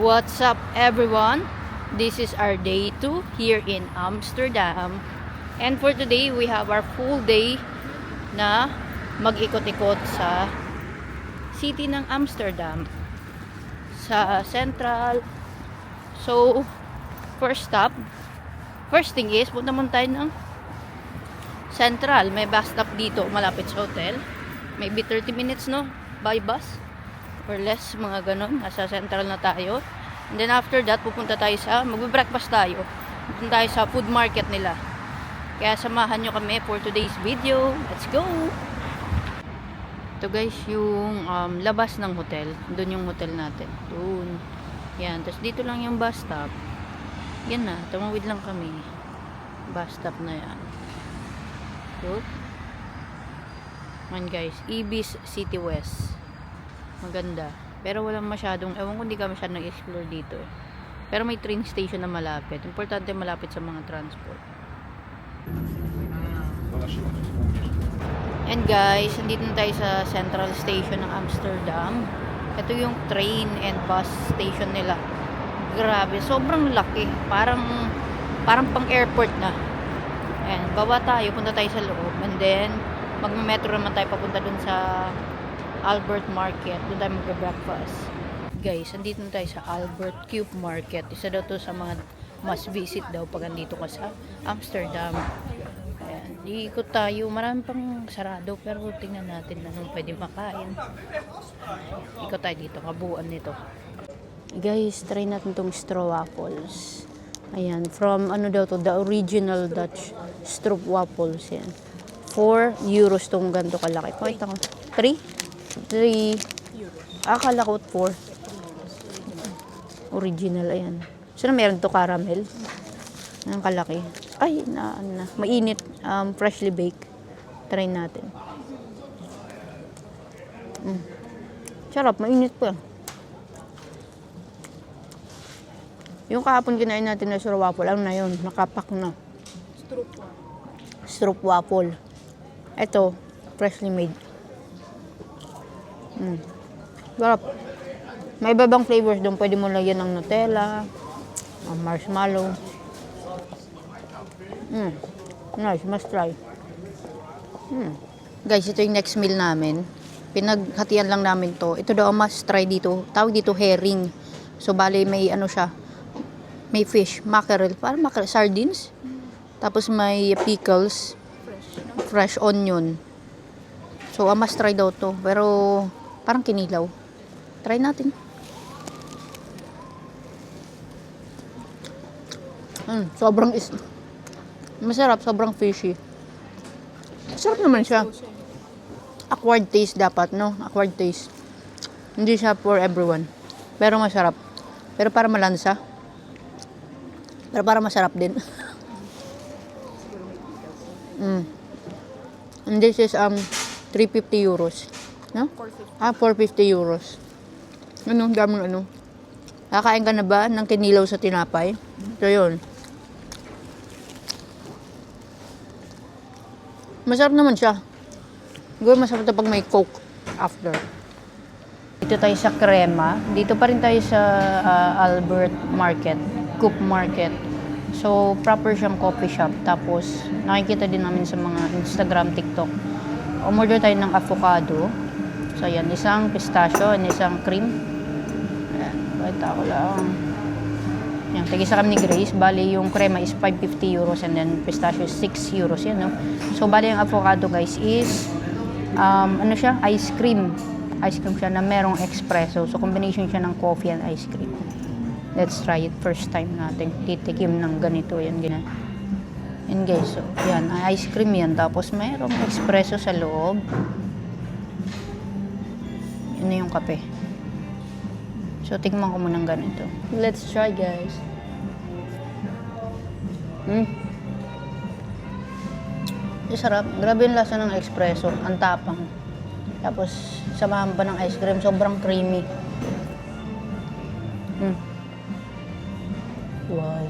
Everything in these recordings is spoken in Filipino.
What's up everyone? This is our day 2 here in Amsterdam. And for today, we have our full day na mag-ikot-ikot sa city ng Amsterdam. Sa Central. So, first thing is, punta muna tayo ng Central. May bus stop dito, malapit sa hotel. Maybe 30 minutes, no? By bus. Or less, mga ganon. Nasa Central na tayo. And then after that, pupunta tayo sa, magbe-breakfast tayo. Pupunta tayo sa food market nila. Kaya samahan nyo kami for today's video. Let's go! Ito guys, yung labas ng hotel. Doon yung hotel natin. Doon. Yan. Tapos dito lang yung bus stop. Yan na. Tumawid lang kami. Bus stop na yan. So, man guys, Ibis City West. Maganda. Pero walang masyadong, ewan ko, hindi kami masyadong nag-explore dito. Pero may train station na malapit. Importante malapit sa mga transport. And guys, nandito na tayo sa Central Station ng Amsterdam. Ito yung train and bus station nila. Grabe, sobrang laki. Parang pang airport na. And baba tayo, punta tayo sa loob. And then, magme-metro naman tayo papunta dun sa Albert Market. Doon tayo magbe-breakfast. Guys, andito na tayo sa Albert Cube Market. Isa daw to sa mga must visit daw pag andito ka sa Amsterdam. Ayan, iikot tayo. Marami pang sarado pero tingnan natin anong pwede makain. Ikot tayo dito. Kabuuan nito. Guys, try natin tong straw waffles. Ayan, from ano daw to, the original Dutch straw waffles. Yan. 4 euros tong ganito kalaki. Pakita ko. 3 euros. Akala ko 4. Original, ayan. So na meron to caramel. Ang kalaki. Ay, mainit. Freshly baked. Try natin. Sarap, mainit pa. Yung kahapon kinain natin na straw waffle, ano na yun? Nakapak na. Straw waffle. Ito, freshly made. Sarap. May iba bang flavors doon. Pwede mo lagyan ng Nutella, marshmallow. Nice, must try. Guys, ito yung next meal namin. Pinaghatian lang namin to. Ito daw must try dito. Tawag dito herring. So, bali may ano siya. May fish, mackerel. Parang mackerel, sardines. Tapos may pickles. Fresh onion. So, must try daw to. Pero, parang kinilaw. Try natin. Sobrang masarap, sobrang fishy. Masarap naman siya. Acquired taste dapat, no? Acquired taste. Hindi siya for everyone. Pero masarap. Pero para malansa. Pero para masarap din. And this is 350 euros. No? 450 euros. Ano? Daming ano. Kakain ka na ba ng kinilaw sa tinapay? Ito yun. Masarap naman siya. Siguro masarap ito pag may coke after. Dito tayo sa Crema. Dito pa rin tayo sa Albert Market. Coop Market. So, proper siyang coffee shop. Tapos, nakikita din namin sa mga Instagram, TikTok. Umorder tayo ng avocado. So, ayan. Isang pistachio and isang cream. Ayan. Pakita ko lang. Ayan. Tigisa kami ni Grace. Bali, yung crema is 550 euros and then pistachio is 6 euros. Yan, no? So, bali, yung avocado, guys, is ano siya? Ice cream. Ice cream siya na merong espresso. So, combination siya ng coffee and ice cream. Let's try it. First time natin titikim ng ganito. Yan, ganyan. And guys, so, yan, ice cream yan. Tapos mayroong espresso sa loob. Yun na yung kape. So, tingnan ko muna ng ganito. Let's try, guys. Sarap. Grabe yung lasa ng espresso. Ang tapang. Tapos, samahan pa ng ice cream. Sobrang creamy. Wow.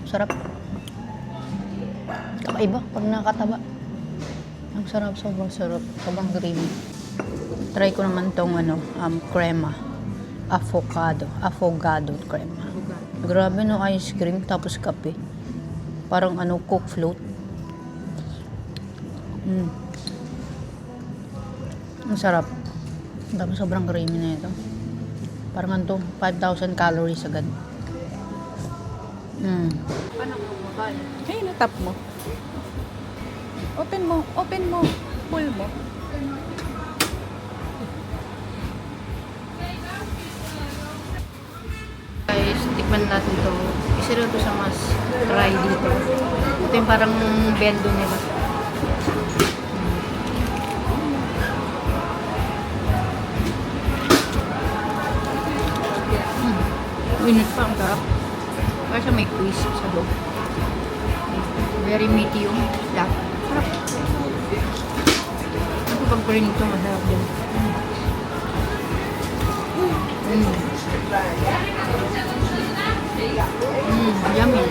Sarap. Kakaiba pag nakataba. Ang sarap, sobrang sarap. Sobrang creamy. Try ko naman tong crema. Affogato crema. Grabe no, ice cream tapos kape. Parang Coke float. Ang sarap. Tapos sobrang creamy na ito. Parang 5,000 calories agad. Paano ko kumakain? Hey, natap mo. Open mo. Pull mo. Guys, tikman natin to. Isa daw to sa mas try dito. Ito yung parang bendo nila. Init pa, ang sarap. Parang siya may twist sa loob. Very meaty yung lahat. Sarap. Ako pag rin ito, masarap din. Yummy.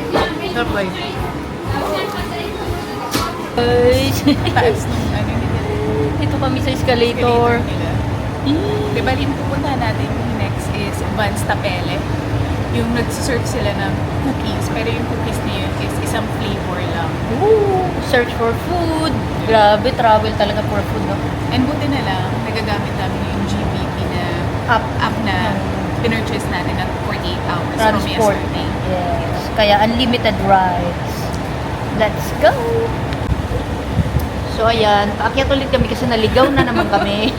Sarap ba yun? Guys! Taas nung ano nila. Dito kami sa escalator. Diba rin pupuntahan natin next is Vans Tapele. Yung nag-serve sila ng cookies, pero yung cookies na yun is isang flavor lang. Ooh, search for food. Grabe, travel talaga for food, no? And buti na lang, nagagamit namin yung GBP na app na pinurchase natin at 48 hours. Transport. From yesterday. Yes. Kaya unlimited rides. Let's go! So, ayan. Paakyat ulit kami kasi naligaw na naman kami.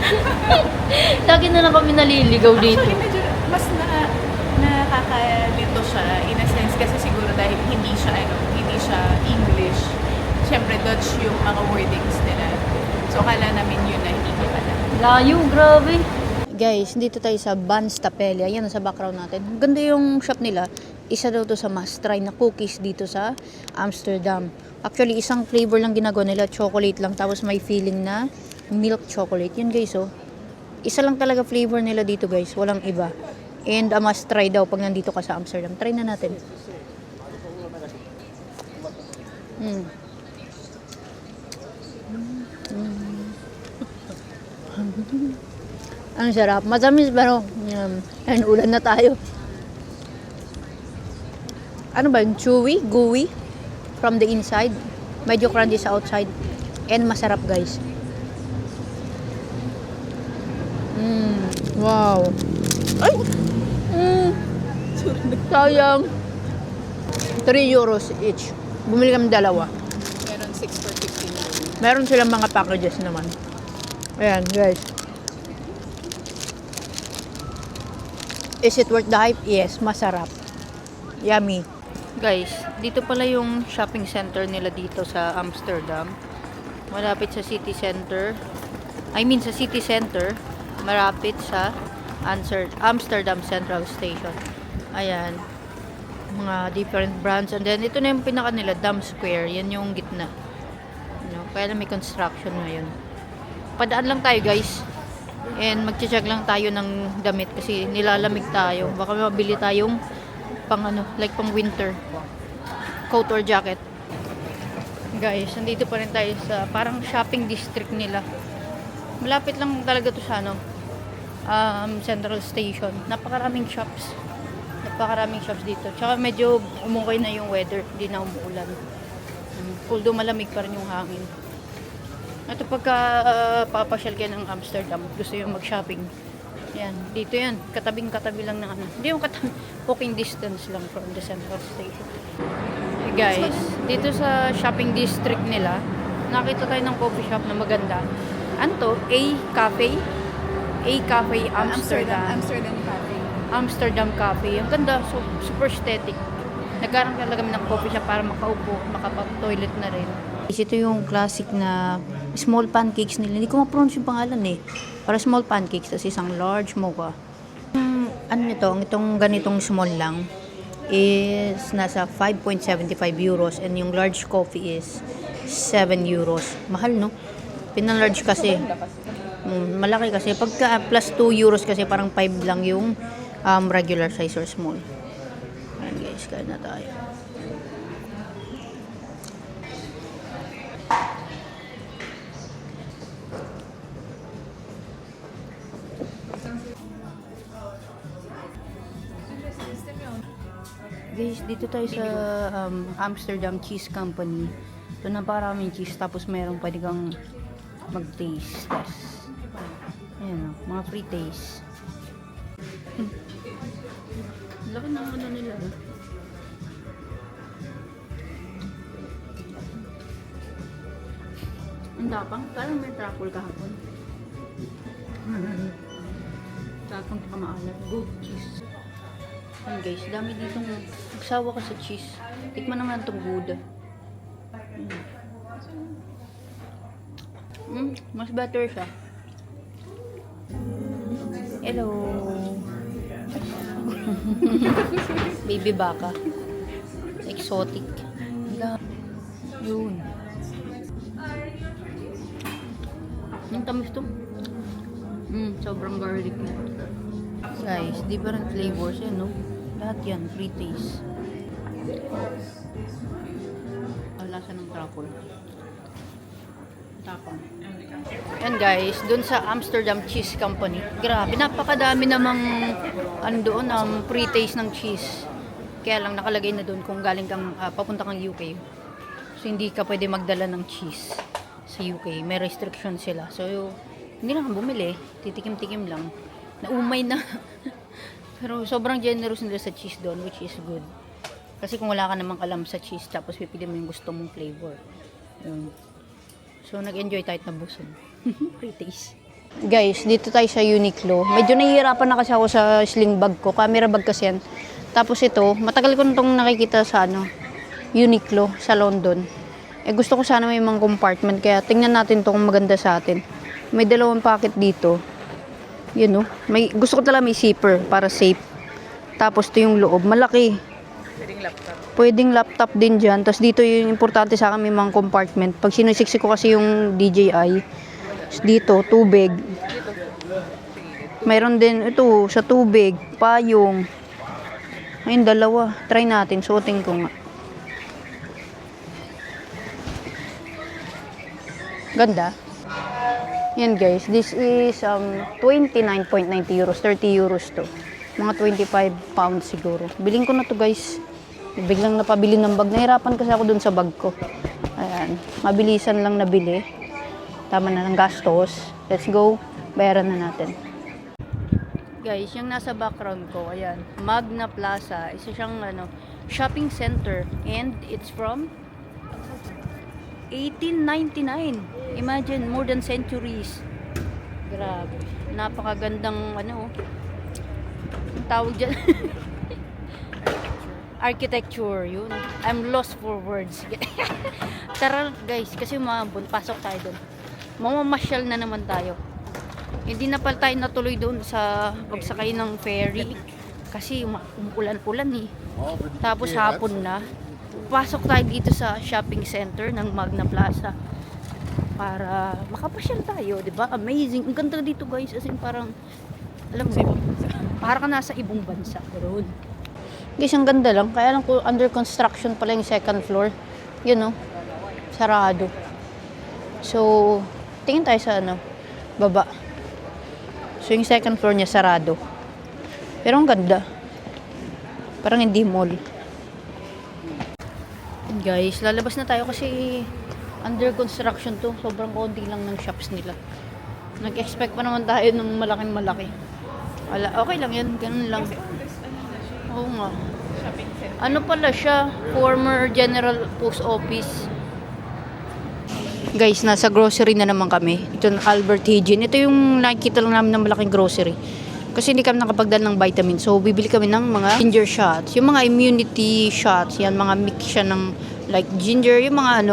Lagi na lang kami naliligaw dito. Actually, medyo mas nakakalito siya in a sense kasi siguro dahil hindi siya English. Siyempre, Dutch yung mga wordings nila. So, akala namin yun na hindi pala. Layo, grabe. Guys, dito tayo sa Vans Tapele. Ayan, sa background natin. Ganda yung shop nila. Isa daw to sa must try na cookies dito sa Amsterdam. Actually, isang flavor lang ginagawa nila. Chocolate lang. Tapos may feeling na milk chocolate. Yun guys, oh. Isa lang talaga flavor nila dito guys. Walang iba. And a must try daw pag nandito ka sa Amsterdam. Try na natin. Ang sarap. Matamis pero ayun, ulan na tayo. Ano ba yung chewy, gooey from the inside. Medyo crunchy sa outside. And masarap guys. Wow. Ay! Sayang. 3 euros each. Bumili kami dalawa. Meron 6 for 15. Meron silang mga packages naman. Ayan, guys. Is it worth the hype? Yes, masarap. Yummy. Guys, dito pala yung shopping center nila dito sa Amsterdam. Malapit sa city center. Sa city center. Malapit sa Amsterdam Central Station. Ayan. Mga different brands. And then, ito na yung pinaka nila, Dam Square. Yan yung gitna. Kaya na may construction ngayon. Padaan lang tayo guys. And magche-check lang tayo ng damit kasi nilalamig tayo. Baka mabili tayong pang winter coat or jacket. Guys, nandito pa rin tayo sa parang shopping district nila. Malapit lang talaga to sa Central Station. Napakaraming shops. Napakaraming shops dito. Tsaka medyo umukay na yung weather. Hindi na umuulan. Although malamig pa rin yung hangin. Ito pagka papasyal kayo ng Amsterdam, gusto yung mag-shopping. Yan, dito yan. Katabing-katabi lang ng Hindi yung walking distance lang from the Central Station. Hey guys, dito sa shopping district nila, nakita tayo ng coffee shop na maganda. Ano to? A-Cafe? A-Cafe Amsterdam. Amsterdam Cafe. Ang ganda, so, super aesthetic. Nagkaroon talaga kami ng coffee shop para makaupo, makapag-toilet na rin. Ito yung classic na small pancakes nila. Hindi ko ma-pronounce yung pangalan eh. Para small pancakes, tapos isang large mocha. Itong ganitong small lang is nasa 5.75 euros and yung large coffee is 7 euros. Mahal, no? Pinalarge kasi. Malaki kasi. Pagka plus 2 euros kasi parang 5 lang yung regular size or small. Ayan guys, kaya na tayo. Guys, dito tayo sa Amsterdam Cheese Company. Ito naparaming cheese, tapos meron pwede kang mag-taste test. Ayan o, mga free taste. Laki ng ano nila. Ang tapang, parang may truffle kahapon. Tapang ka maalat. Good cheese. Ayan guys, dami ditong magsawa ka sa cheese. Tikman naman itong Gouda. Mas better siya. Hello. Baby baka. Exotic. Yun. Ang tamis to. Sobrang garlic. Guys, different flavors yan, no? Lahat yan, free taste. Ang lasa ng truffle. Tapang. Yan guys, dun sa Amsterdam Cheese Company. Grabe, napakadami namang doon free taste ng cheese. Kaya lang nakalagay na doon kung galing kang papunta kang UK. So hindi ka pwede magdala ng cheese sa UK. May restriction sila. So hindi na kang bumili. Titikim-tikim lang. Naumay na. Pero sobrang generous nila sa cheese doon, which is good. Kasi kung wala ka namang alam sa cheese, tapos pipili mo yung gusto mong flavor. Yun. So, nag-enjoy tayo na busog. Free taste. Guys, dito tayo sa Uniqlo. Medyo nahihirapan na kasi ako sa sling bag ko. Camera bag kasi yan. Tapos ito, matagal ko na itong nakikita sa Uniqlo, sa London. Gusto ko sana may mga compartment. Kaya tingnan natin itong maganda sa atin. May 2 packet dito. Yun, no? Gusto ko talaga may zipper para safe. Tapos ito yung loob. Malaki. Pwedeng laptop din dyan. Tapos dito yung importante sa akin, may mga compartment. Pag sinisiksik ko kasi yung DJI, dito, tubig. Mayroon din ito, sa tubig, payong. Ayun, 2. Try natin. Suotin ko nga. Ganda. Yan guys, this is 29.90 euros, 30 euros to. Mga 25 pounds siguro. Biling ko na to guys. Biglang napabili ng bag. Nahirapan kasi ako dun sa bag ko. Ayan, mabilisan lang nabili. Tama na ng gastos. Let's go, bayaran na natin. Guys, yung nasa background ko, ayan, Magna Plaza. Isa siyang shopping center. And it's from 1899. Imagine, more than centuries. Grabe. Napakagandang tawag dyan. Architecture, yun. I'm lost for words. Tara guys, kasi pasok tayo doon. Mamamasyal na naman tayo. Hindi na pala tayo natuloy doon sa pagsakay ng ferry. Kasi umuulan-ulan eh. Tapos hapon na. Pasok tayo dito sa shopping center ng Magna Plaza para makapasyal tayo, 'di ba? Amazing. Ang ganda dito, guys. As in, parang alam mo, parang ka nasa ibang bansa. Pero guys, ang ganda lang. Kaya lang under construction pala yung second floor. Yun, no? Sarado. So, tingin tayo sa baba. So, yung second floor niya sarado. Pero ang ganda. Parang hindi mall. Guys, lalabas na tayo kasi under construction to. Sobrang konti lang ng shops nila. Nag-expect pa naman tayo ng malaking malaki. Wala, okay lang yan. Ganun lang. Oo nga. Shopping center. Ano pala siya? Former General Post Office. Guys, nasa grocery na naman kami. Ito ng Albert Heijn. Ito yung nakikita lang namin ng malaking grocery. Kasi hindi kami nakapagdala ng vitamin. So, bibili kami ng mga ginger shots. Yung mga immunity shots. Yan, mga mix siya ng like ginger. Yung mga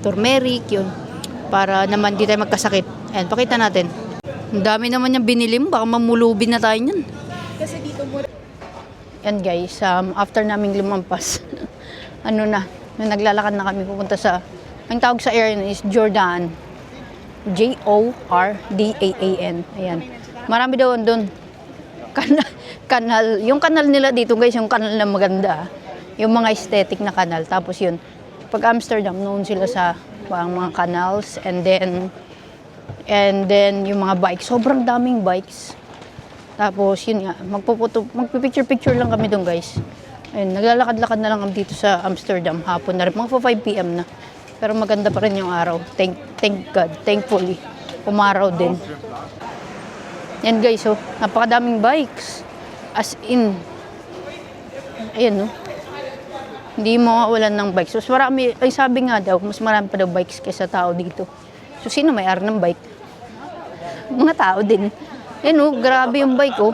turmeric. Yun. Para naman di tayo magkasakit. Ayan, pakita natin. Ang dami naman yung binili mo. Baka mamulubin na tayo niyan. Kasi dito mo. Yan guys, after naming lumampas, naglalakad na kami pupunta sa, ang tawag sa area is Jordan. Jordaan. Ayan. Marami daw doon. Kanal. Yung kanal nila dito guys, yung kanal na maganda. Yung mga aesthetic na kanal. Tapos yun, pag Amsterdam, known sila sa mga canals. And then yung mga bikes. Sobrang daming bikes. Tapos yun nga, magpipicture-picture lang kami doon guys. Ayun, naglalakad-lakad na lang kami dito sa Amsterdam. Hapon na rin. Mga 5 p.m. na. Pero maganda pa rin yung araw. Thank God. Thankfully. Umaraw din. Yan guys, oh. Napakadaming bikes. As in. Ayan, no. Hindi mo mawalan ng bikes. So, marami, ay sabi nga daw, mas marami pa daw bikes kaysa tao dito. So, sino may-ari ng bike? Mga tao din. Ayan, oh. Grabe yung bike, oh.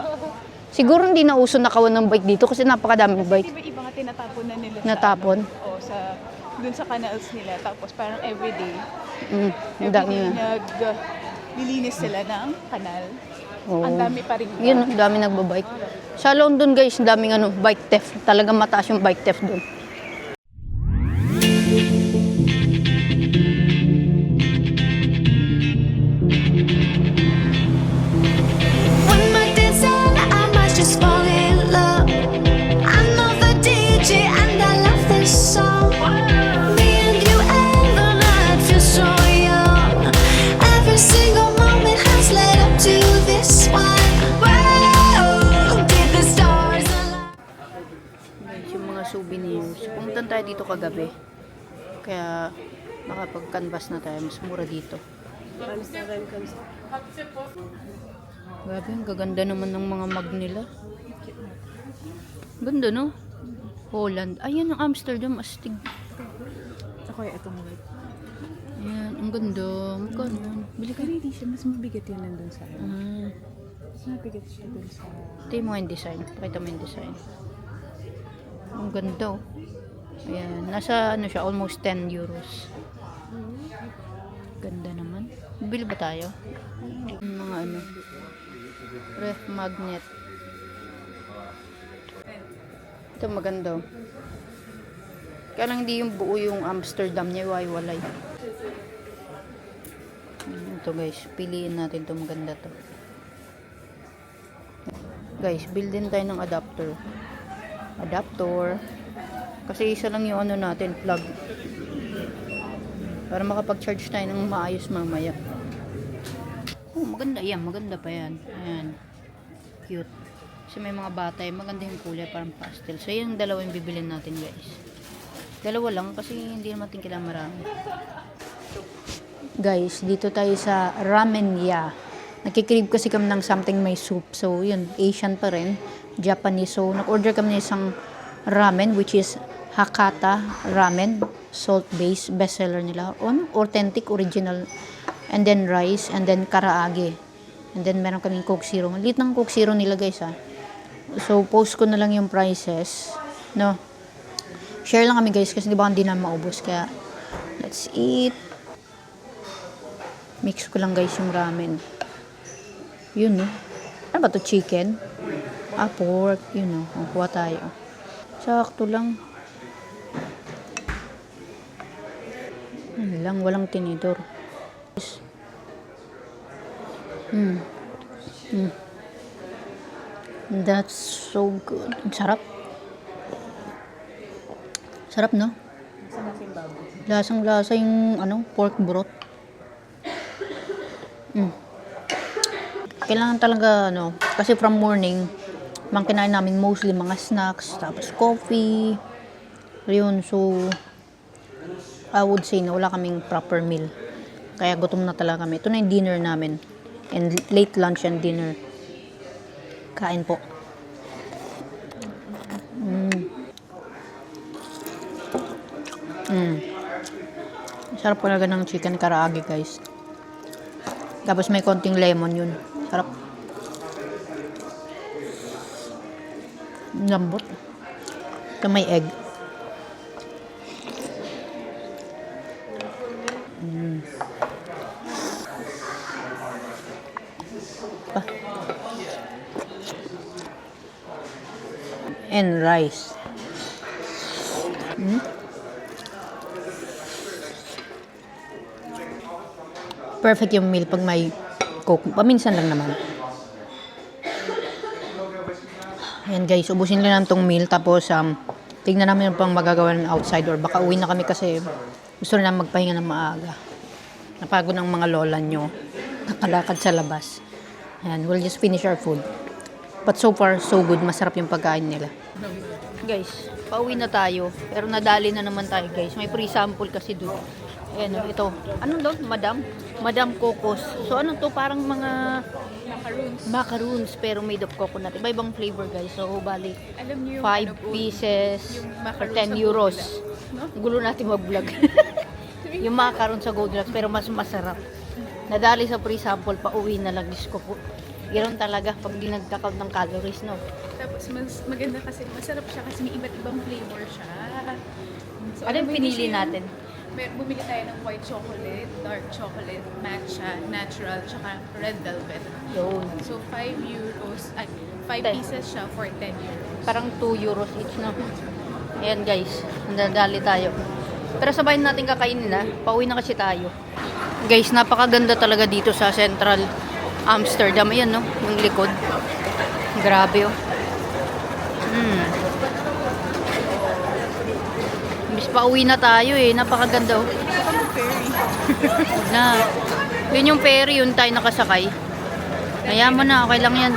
Siguro hindi na uso nakawan ng bike dito kasi napakadaming bike. Iba nga tinatapon na nila Natapon? dun sa canals nila. Tapos parang everyday. Ang dami Everyday na. naglilinis sila ng kanal. Oo. Ang dami pa rin. Yun, ang dami nagbabike. Sa London guys, ang daming bike theft. Talagang mataas yung bike theft doon. When my days end, I might just fall in love. I know the DJ and I love this song. Me and you and the night feel so young. Every single moment has led up to this one. Whoa, did the stars align? Guys, yung mga souvenirs. Pumunta tayo dito kagabi. Kaya makapag-canvas na tayo. Mas mura dito. Grabe, ang gaganda naman ng mga mug nila. Ganda, no? Holland. Ayan ang Amsterdam, astig. Ako itong white. Ayan, ang ganda. Magkano yan? Bili ka. Hindi siya. Mas mabigat yun nandun sa akin. Ah, Mas mabigat siya dun sa... ito mo yung design. Pakita mo yung design. Ang ganda, oh. Ayan, nasa ano siya, almost 10 euros. Ganda naman. Bili ba tayo? Yung mga ano, ref magnet. Ito maganda, oh. Kaya lang hindi yung buo yung Amsterdam niya, walay. Ito guys, piliin natin ito, maganda to. Guys, build din tayo ng adapter. Kasi isa lang yung ano natin, plug. Para makapag-charge tayo ng maayos mamaya. Oh, maganda yan. Maganda pa yan. Ayan. Cute. Kasi may mga batay. Maganda yung kulay. Parang pastel. So, yan ang dalawa yung bibilin natin, guys. Dalawa lang kasi hindi naman natin kailangan marami. Guys, dito tayo sa Ramen Ya. Nakikrib kasi kami ng something may soup. So, yun. Asian pa rin. Japanese. So, nag-order kami ng isang ramen which is Hakata Ramen. Salt-based. Bestseller nila. Authentic, original. And then rice. And then karaage. And then meron kaming Coke Zero. Ang liit ng Coke Zero nila guys ha. So, post ko na lang yung prices. No. Share lang kami guys kasi di ba hindi na maubos. Kaya, let's eat. Mix ko lang guys yung ramen. Yun no. Ano ba to? Chicken? Pork. Yun no. Kuha tayo. Sakto lang. Ano lang. Walang tinidor. That's so good. Ang sarap. Sarap, no? Lasang-lasa yung pork broth. Kailangan talaga, kasi from morning, kinain namin mostly mga snacks, tapos coffee. Yun, so, I would say na wala kaming proper meal. Kaya gutom na talaga kami. Ito na yung dinner namin. And late lunch and dinner. Kain po. Sarap talaga ng chicken karaage guys. Tapos may konting lemon yun. Sarap. Lambot. Ito may egg. And rice. Perfect yung meal pag may Coke. Paminsan lang naman. Ayan guys, ubusin lang namin tong meal. Tapos, tignan namin yung pang magagawa ng outside or baka uwi na kami kasi gusto na magpahinga ng maaga. Napagod ng mga lola nyo. Nakalakad sa labas. Ayan, we'll just finish our food. But so far, so good. Masarap yung pagkain nila. Guys, pauwi na tayo. Pero nadali na naman tayo, guys. May free sample kasi doon. Ayan, ito. Anong doon? Madam Cocos. So, ano to? Parang mga macaroons. Pero made of coconut. Iba-ibang flavor, guys. So, bali, Alam niyo 5 pieces for 10 euros. Gulo natin mag-vlog. Yung macaroon sa Goldilocks, pero mas masarap. Nadali sa free sample, pauwi na lang. Diyos ko po. Ganoon talaga pag di nagka-count ng calories, no? Tapos mas maganda kasi, masarap siya kasi may iba't ibang flavor siya. So, Ano yung pinili natin? Bumili tayo ng white chocolate, dark chocolate, matcha, natural, tsaka red velvet. Yun. So 5 euros, ay 5 Ten. pieces siya for 10 euros. Parang 2 euros each, no? Ayan, guys. Nadali tayo. Pero sabayin natin kakainin, ha? Pauwi na kasi tayo. Guys, napakaganda talaga dito sa Central Amsterdam. Ayan, no? Yung likod. Grabe, oh. Miss, pauwi na tayo, eh. Napakaganda, oh. Na. Yun yung ferry, yun tayo nakasakay. Mayaman na, okay lang yan.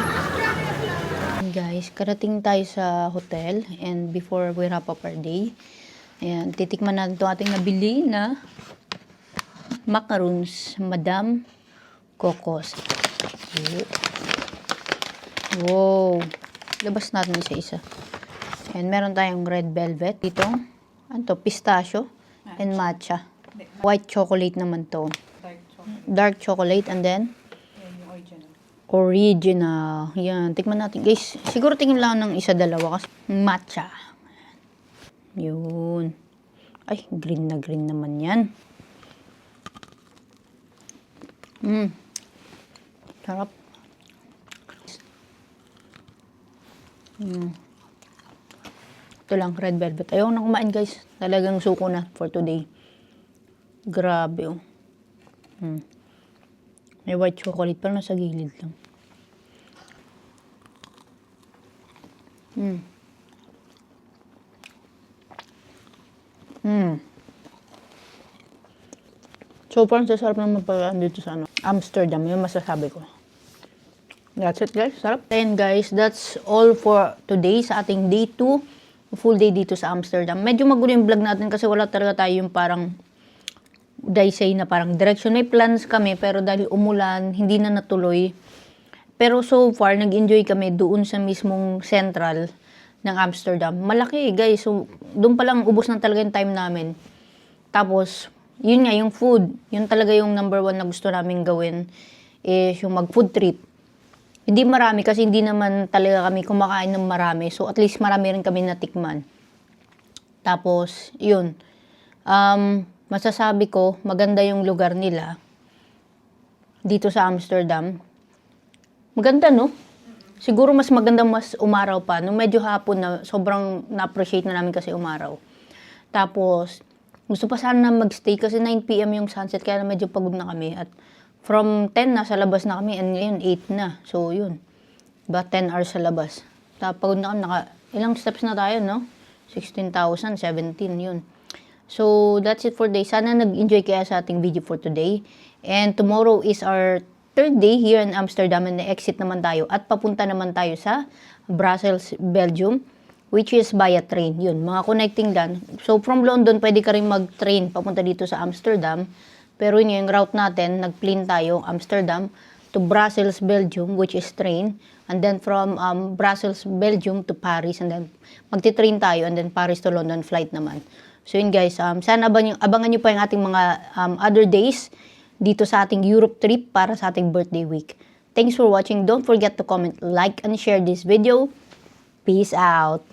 Guys, karating tayo sa hotel and before we wrap up our day, ayan, titikman natin ito ating nabili na macaroons, Madam Cocos. Wow! Labas natin isa-isa. And meron tayong red velvet dito. Ano to? Pistachio and matcha. White chocolate naman to. Dark chocolate and then original. Yan. Tikman natin. Guys, siguro tingin lang ng isa-dalawa kasi matcha. Yun. Ay, green na green naman yan. Sarap. Ito lang, red velvet. Ayaw na kumain, guys. Talagang suko na for today. Grabe, oh. May white chocolate pa nasa gilid lang. So far, sasarap naman pala dito sa Amsterdam. Yung masasabi ko. That's it, guys. Sarap. And guys, that's all for today sa ating day 2. Full day dito sa Amsterdam. Medyo magulo yung vlog natin kasi wala talaga tayo yung parang say na parang direction. May plans kami pero dahil umulan, hindi na natuloy. Pero so far, nag-enjoy kami doon sa mismong central ng Amsterdam. Malaki, guys. So, doon pa lang ubos na talaga yung time namin. Tapos, yun nga, yung food. Yun talaga yung number 1 na gusto namin gawin is yung mag-food trip. Hindi marami kasi hindi naman talaga kami kumakain ng marami. So, at least marami rin kami natikman. Tapos, yun. Masasabi ko, maganda yung lugar nila dito sa Amsterdam. Maganda, no? Siguro mas maganda mas umaraw pa. Nung medyo hapon na, sobrang na-appreciate na namin kasi umaraw. Tapos, gusto pa sana mag-stay kasi 9 PM yung sunset, kaya medyo pagod na kami. At from 10 na sa labas na kami, and ngayon 8 na. So, yun. Diba, 10 hours sa labas. Tapos pagod na kami, ilang steps na tayo, no? 16,000, 17, yun. So, that's it for today. Sana nag-enjoy kaya sa ating video for today. And tomorrow is our 3rd day here in Amsterdam and na-exit naman tayo at papunta naman tayo sa Brussels, Belgium, which is via train. Yun, mga connecting lang. So, from London, pwede ka rin mag-train papunta dito sa Amsterdam. Pero yun yung route natin, nag-plane tayo, Amsterdam to Brussels, Belgium, which is train. And then from Brussels, Belgium to Paris. And then magti-train tayo and then Paris to London flight naman. So yun guys, sana abangan nyo pa yung ating mga other days dito sa ating Europe trip para sa ating birthday week. Thanks for watching. Don't forget to comment, like, and share this video. Peace out.